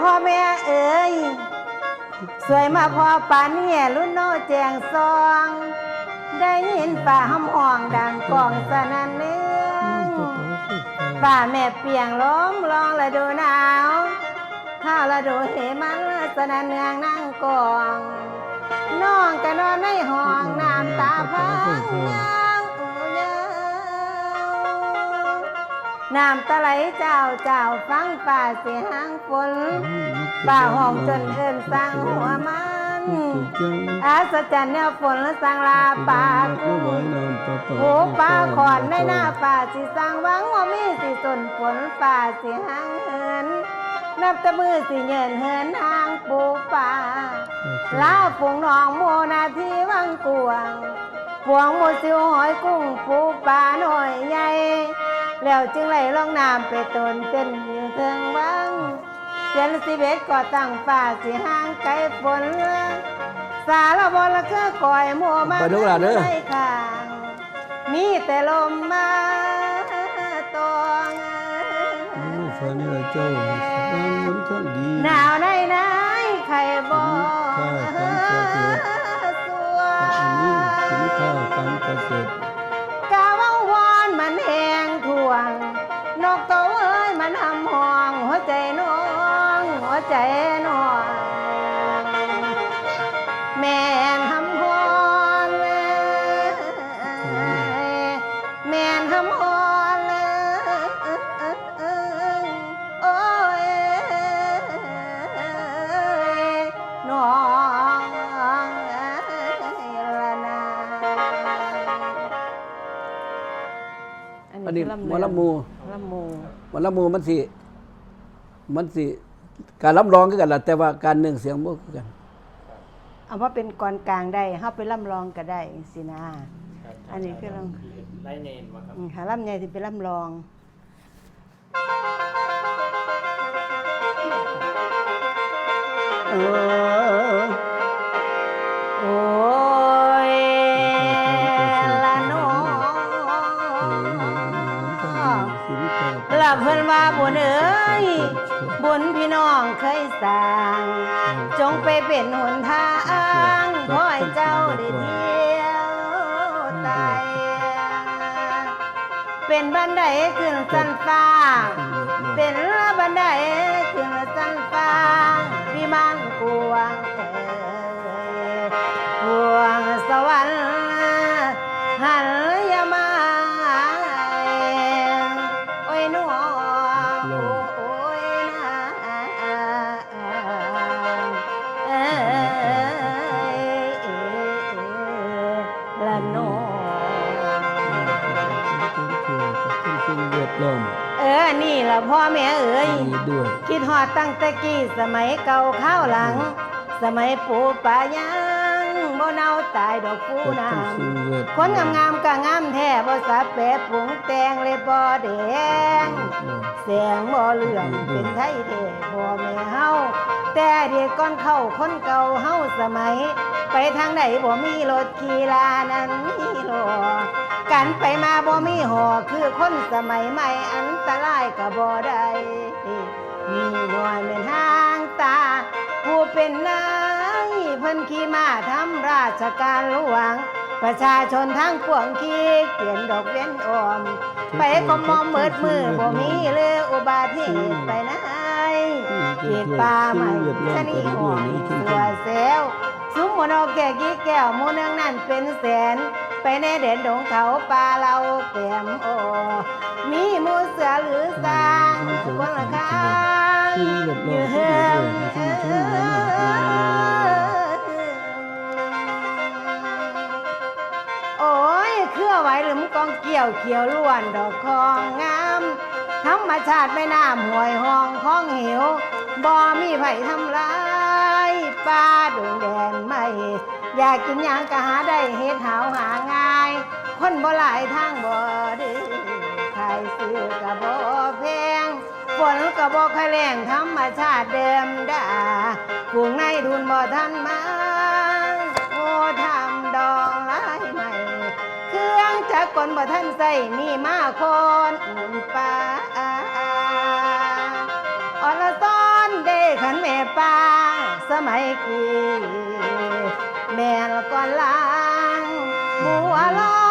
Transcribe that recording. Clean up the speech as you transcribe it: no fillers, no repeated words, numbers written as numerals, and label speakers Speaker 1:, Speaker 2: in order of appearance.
Speaker 1: พ่อแม่เอ๋ยสวยมาพอป่านนี้รุ่นโนแจงซองได้ยินป่าหำอ่องดังกองสนั่นเนืองป่าแม่เปียงล้มลองละดูหนาวข้าวละดูเหมันสนั่นเนืองนั่งกองน้องก็นอนในห้องน้ำตาพังน้ำตะไหลเจ้าฟังป่าเสียงฝนป่าห้องจนเอินสั่งหัวมันอาศจรรย์แนวฝนสั่งลาป่ากุ้งหูป่าขอนในหน้าป่าสิสั่งหวังว่ามีสิสนฝนป่าสิหางเหินนับตะมือสิเงินเหินทางปูป่าลาฝูงน้องโมนาทีวังกวงพวงโมซิวหอยกุ้งปูป่าหน่อยใหญ่แล้วจึงไหลลงน้ำไปตนเต้นอยู่เทิงวังเสียน11ก็ตั้งฝ่าสิห่างไกลฝนสารบละเครือก่อยมัวมาในข้างมีแต่ลมมาตอง
Speaker 2: ฟังนี่เจ้าฟังมันทั้งดี
Speaker 1: หนาวในไหนใครบอกสัว
Speaker 2: สินค้าการเกษตร
Speaker 1: กาว่าวอนมันแหงท่วงนกตัวเอ้ยมันหำห้องหัวใจน้องหัวใจน้องแม่นหำห้องแม่นหำห้องโอ้ยน้องละนา
Speaker 2: อันนี้หมอลำมูมันสิการรับรองคือกันล่ะแต่ว่าการเนื่องเสียงบ่คือกัน
Speaker 1: เอาว่าเป็นกรกลางได้เฮาไปร่ำรองก็ได้สินะอันนี้คือ
Speaker 3: ไล่เนนวะครับ
Speaker 1: หาร่ำใหญ่ที่ไปร่ำรองโอ้ยละน้องละเพิ่นว่าบุญเอ้ยบุญพี่น้องเคยสร้างจงไปเป็นหนทางขอให้เจ้าได้เที่ยวไต่เป็นบันไดขึ้นสันฟ้าเป็นบันไดขึ้นสันฟ้าพี่มันกวงพวงสวรรค์หันยามาโอ้ยน้องโอ้ยนะละน้องนี่ล่ะพ่อแม่เอ๋ยคิดฮอดตั้งแต่กี้สมัยเก่าข้าวหลังสมัยปู่ป่ายังบ่เน่าตายดอกปูนาคนงามๆก็งามแท้บ่สะแปะปรุงแต่งเลยบ่แดงแสงบ่เหลืองเป็นไทยแท้พ่อแม่เฮาแต่เด็กก่อนเข้าคนเก่าเฮาสมัยไปทางไหนบ่มีรถขี่ลานั้นมีรอกันไปมาบ่มีหอคือคนสมัยใหม่อันตรายก็บ่ได้มีหน่วยแม่นทางตาผู้เป็นนายเพิ่นขี่ม้าทำราชการหลวงประชาชนทั้งปวงขี้เปลี่ยนดอกเว้นออมไปก็มอมมืดมือบ่มีเลยอุบัติเหตุไปไหนเขตป่าใหม่ชะนีอ่อนตัวเซลซุ้มหมอนอกแก่กี้แก้วหมู่นึงนั่นเป็นแสนไปในเด่นดงเขาป่าเราแก้มโอมีหมูเสือหรือสางคนละข้างยืมโอ้ยเครือไว้หรือมึงกองเกี่ยวเขียวล้วนดอกคองงามธรรมชาติไม่น้ำห่วยห้องคองเหวบ่มีไผทำลายป่าดงแดนไม่อยากกินหยังก็หาได้เฮ็ดหาวหาง่ายคนบ่หลายทางบ่ดื้อใครซื้อก็บ่แพงฝนก็บ่ค่อยแรงธรรมชาติเดิมดาปลูกในทุนบ่ทันมาโอ้ทำดองหลายใหม่เครื่องจักรกลบ่ทันใส่มีมาคนป่าอรซ้อนเด้ข แม่ป้าสมัยกี้แม่ละก่อนล้างบัวลอ